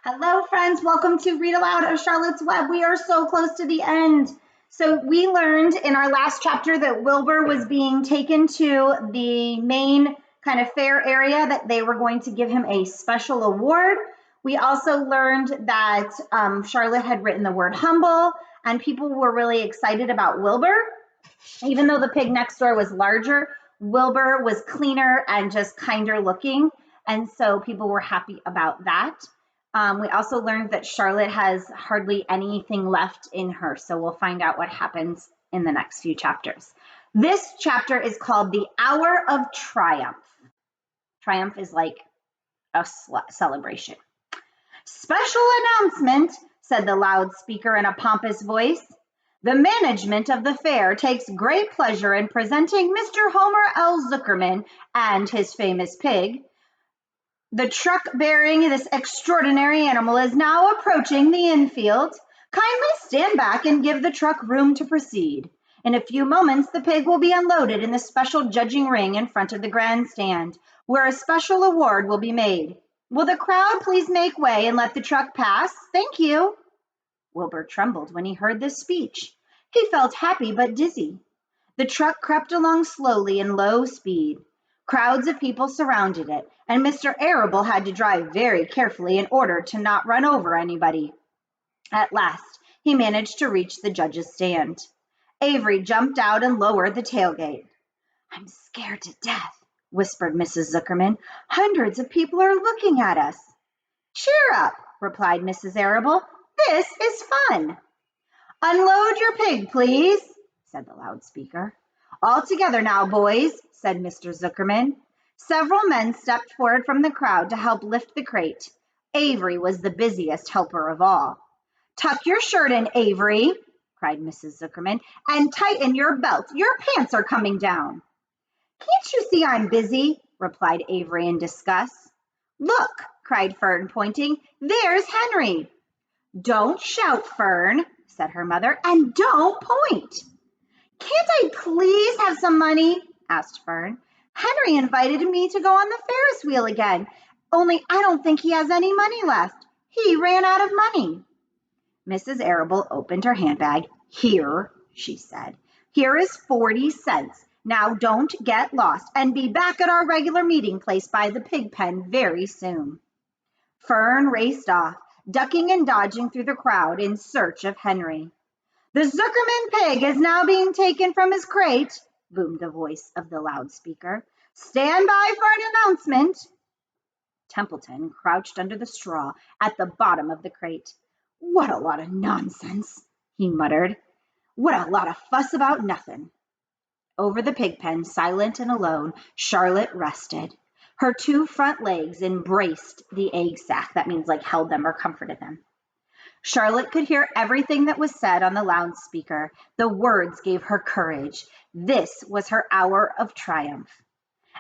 Hello, friends. Welcome to Read Aloud of Charlotte's Web. We are so close to the end. So we learned in our last chapter that Wilbur was being taken to the main kind of fair area, that they were going to give him a special award. We also learned that Charlotte had written the word humble, and people were really excited about Wilbur. Even though the pig next door was larger, Wilbur was cleaner and just kinder looking. And so people were happy about that. We also learned that Charlotte has hardly anything left in her. So we'll find out what happens in the next few chapters. This chapter is called The Hour of Triumph. Triumph is like a celebration. Special announcement, said the loudspeaker in a pompous voice. The management of the fair takes great pleasure in presenting Mr. Homer L. Zuckerman and his famous pig. The truck bearing this extraordinary animal is now approaching the infield. Kindly stand back and give the truck room to proceed. In a few moments, the pig will be unloaded in the special judging ring in front of the grandstand, where a special award will be made. Will the crowd please make way and let the truck pass? Thank you. Wilbur trembled when he heard this speech. He felt happy but dizzy. The truck crept along slowly in low speed. Crowds of people surrounded it, and Mr. Arable had to drive very carefully in order to not run over anybody. At last, he managed to reach the judge's stand. Avery jumped out and lowered the tailgate. I'm scared to death, whispered Mrs. Zuckerman. Hundreds of people are looking at us. Cheer up, replied Mrs. Arable. This is fun. Unload your pig, please, said the loudspeaker. All together now, boys, said Mr. Zuckerman. Several men stepped forward from the crowd to help lift the crate. Avery was the busiest helper of all. Tuck your shirt in, Avery, cried Mrs. Zuckerman, and tighten your belt. Your pants are coming down. Can't you see I'm busy? Replied Avery in disgust. Look, cried Fern, pointing. There's Henry. Don't shout, Fern, said her mother, and don't point. Can't I please have some money? Asked Fern. Henry invited me to go on the Ferris wheel again, only I don't think he has any money left. He ran out of money. Mrs. Arable opened her handbag. Here, she said. Here is 40 cents. Now don't get lost and be back at our regular meeting place by the pig pen very soon. Fern raced off, ducking and dodging through the crowd in search of Henry. The Zuckerman pig is now being taken from his crate, boomed the voice of the loudspeaker. Stand by for an announcement. Templeton crouched under the straw at the bottom of the crate. What a lot of nonsense, he muttered. What a lot of fuss about nothing. Over the pig pen, silent and alone, Charlotte rested. Her two front legs embraced the egg sack. That means like held them or comforted them. Charlotte could hear everything that was said on the loudspeaker. The words gave her courage. This was her hour of triumph.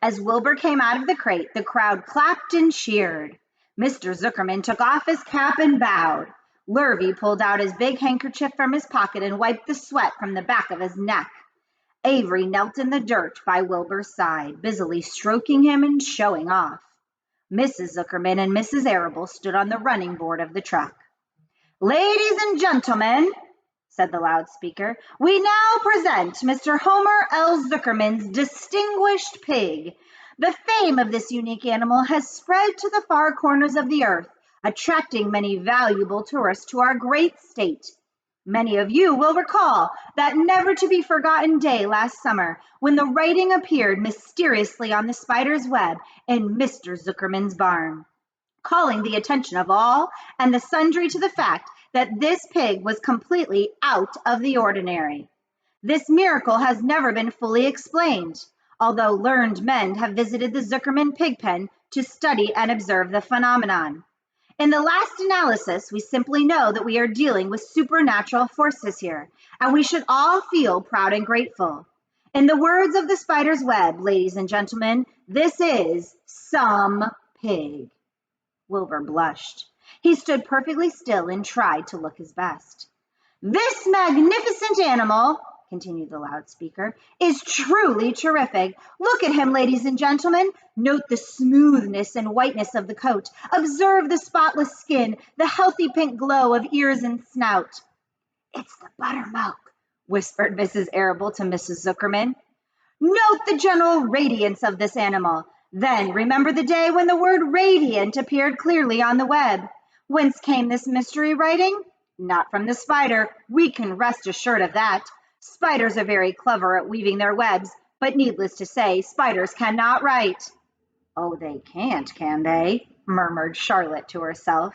As Wilbur came out of the crate, the crowd clapped and cheered. Mr. Zuckerman took off his cap and bowed. Lurvy pulled out his big handkerchief from his pocket and wiped the sweat from the back of his neck. Avery knelt in the dirt by Wilbur's side, busily stroking him and showing off. Mrs. Zuckerman and Mrs. Arable stood on the running board of the truck. Ladies and gentlemen, said the loudspeaker, we now present Mr. Homer L. Zuckerman's distinguished pig. The fame of this unique animal has spread to the far corners of the earth, attracting many valuable tourists to our great state. Many of you will recall that never-to-be-forgotten day last summer when the writing appeared mysteriously on the spider's web in Mr. Zuckerman's barn, calling the attention of all and the sundry to the fact that this pig was completely out of the ordinary. This miracle has never been fully explained, although learned men have visited the Zuckerman pig pen to study and observe the phenomenon. In the last analysis, we simply know that we are dealing with supernatural forces here, and we should all feel proud and grateful. In the words of the spider's web, ladies and gentlemen, this is some pig. Wilbur blushed. He stood perfectly still and tried to look his best. This magnificent animal, continued the loudspeaker, is truly terrific. Look at him, ladies and gentlemen. Note the smoothness and whiteness of the coat. Observe the spotless skin, the healthy pink glow of ears and snout. It's the buttermilk, whispered Mrs. Arable to Mrs. Zuckerman. Note the general radiance of this animal. Then remember the day when the word radiant appeared clearly on the web. Whence came this mystery writing? Not from the spider. We can rest assured of that. Spiders are very clever at weaving their webs, but needless to say, spiders cannot write. Oh, they can't, can they? Murmured Charlotte to herself.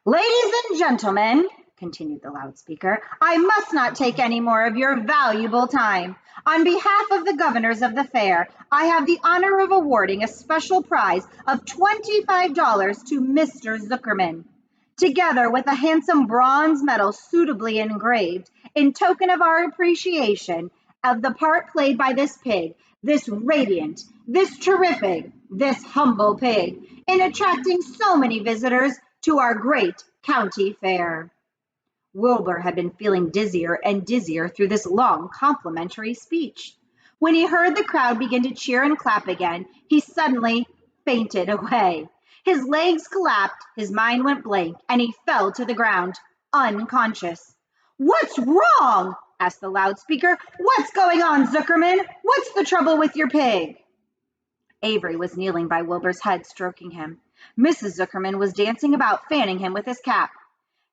Ladies and gentlemen, continued the loudspeaker, I must not take any more of your valuable time. On behalf of the governors of the fair, I have the honor of awarding a special prize of $25 to Mr. Zuckerman, together with a handsome bronze medal suitably engraved in token of our appreciation of the part played by this pig, this radiant, this terrific, this humble pig, in attracting so many visitors to our great county fair. Wilbur had been feeling dizzier and dizzier through this long complimentary speech. When he heard the crowd begin to cheer and clap again, he suddenly fainted away. His legs collapsed, his mind went blank, and he fell to the ground, unconscious. What's wrong? Asked the loudspeaker. What's going on, Zuckerman? What's the trouble with your pig? Avery was kneeling by Wilbur's head, stroking him. Mrs. Zuckerman was dancing about, fanning him with his cap.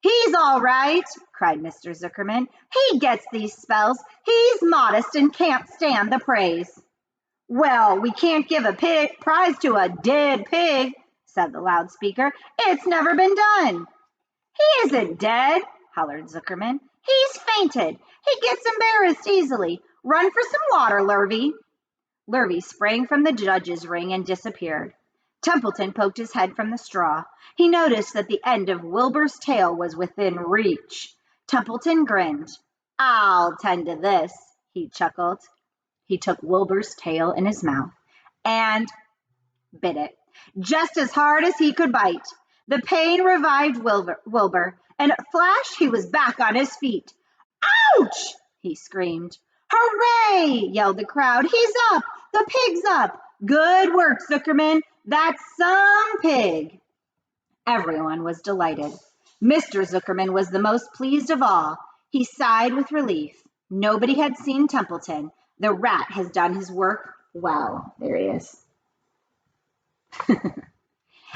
He's all right, cried Mr. Zuckerman. He gets these spells. He's modest and can't stand the praise. Well, we can't give a prize to a dead pig, said the loudspeaker. It's never been done. He isn't dead, hollered Zuckerman. He's fainted. He gets embarrassed easily. Run for some water, Lurvy. Lurvy sprang from the judge's ring and disappeared. Templeton poked his head from the straw. He noticed that the end of Wilbur's tail was within reach. Templeton grinned. I'll tend to this, he chuckled. He took Wilbur's tail in his mouth and bit it, just as hard as he could bite. The pain revived Wilbur. In a flash, he was back on his feet. Ouch! He screamed. Hooray! Yelled the crowd. He's up! The pig's up! Good work, Zuckerman. That's some pig. Everyone was delighted. Mr. Zuckerman was the most pleased of all. He sighed with relief. Nobody had seen Templeton. The rat has done his work well. There he is.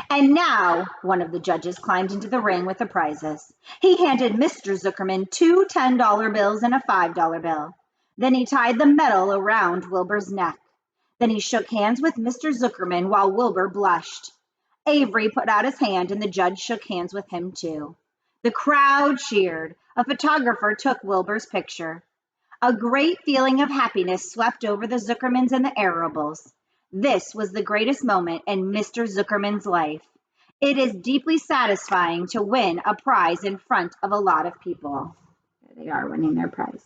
And now, one of the judges climbed into the ring with the prizes. He handed Mr. Zuckerman 2 $10 bills and a $5 bill. Then he tied the medal around Wilbur's neck. Then he shook hands with Mr. Zuckerman while Wilbur blushed. Avery put out his hand and the judge shook hands with him too. The crowd cheered. A photographer took Wilbur's picture. A great feeling of happiness swept over the Zuckermans and the Arables. This was the greatest moment in Mr. Zuckerman's life. It is deeply satisfying to win a prize in front of a lot of people. There they are winning their prize.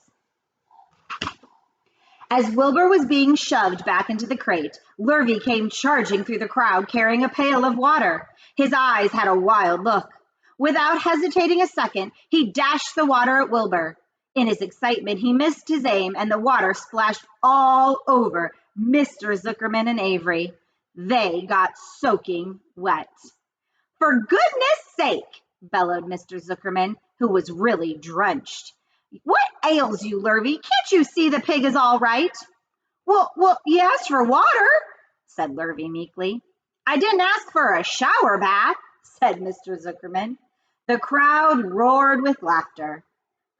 As Wilbur was being shoved back into the crate, Lurvy came charging through the crowd carrying a pail of water. His eyes had a wild look. Without hesitating a second, he dashed the water at Wilbur. In his excitement, he missed his aim and the water splashed all over Mr. Zuckerman and Avery. They got soaking wet. For goodness sake, bellowed Mr. Zuckerman, who was really drenched. What ails you, Lurvy? Can't you see the pig is all right? Well, you asked for water, said Lurvy meekly. I didn't ask for a shower bath, said Mr. Zuckerman. The crowd roared with laughter.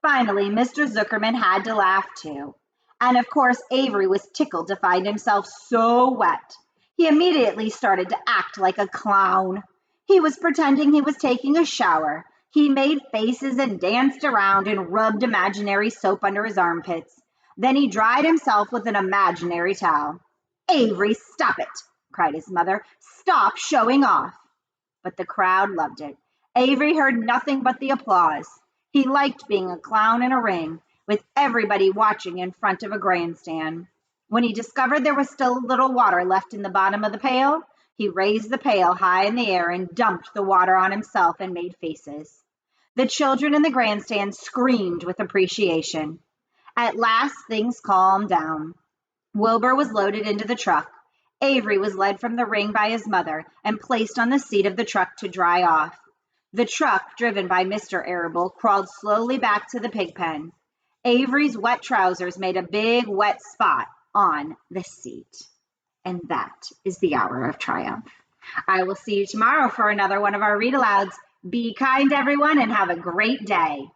Finally, Mr. Zuckerman had to laugh too. And of course, Avery was tickled to find himself so wet. He immediately started to act like a clown. He was pretending he was taking a shower. He made faces and danced around and rubbed imaginary soap under his armpits. Then he dried himself with an imaginary towel. Avery, stop it, cried his mother. Stop showing off. But the crowd loved it. Avery heard nothing but the applause. He liked being a clown in a ring, with everybody watching in front of a grandstand. When he discovered there was still a little water left in the bottom of the pail, he raised the pail high in the air and dumped the water on himself and made faces. The children in the grandstand screamed with appreciation. At last, things calmed down. Wilbur was loaded into the truck. Avery was led from the ring by his mother and placed on the seat of the truck to dry off. The truck, driven by Mr. Arable, crawled slowly back to the pig pen. Avery's wet trousers made a big wet spot on the seat. And that is the hour of triumph. I will see you tomorrow for another one of our read alouds. Be kind, everyone, and have a great day.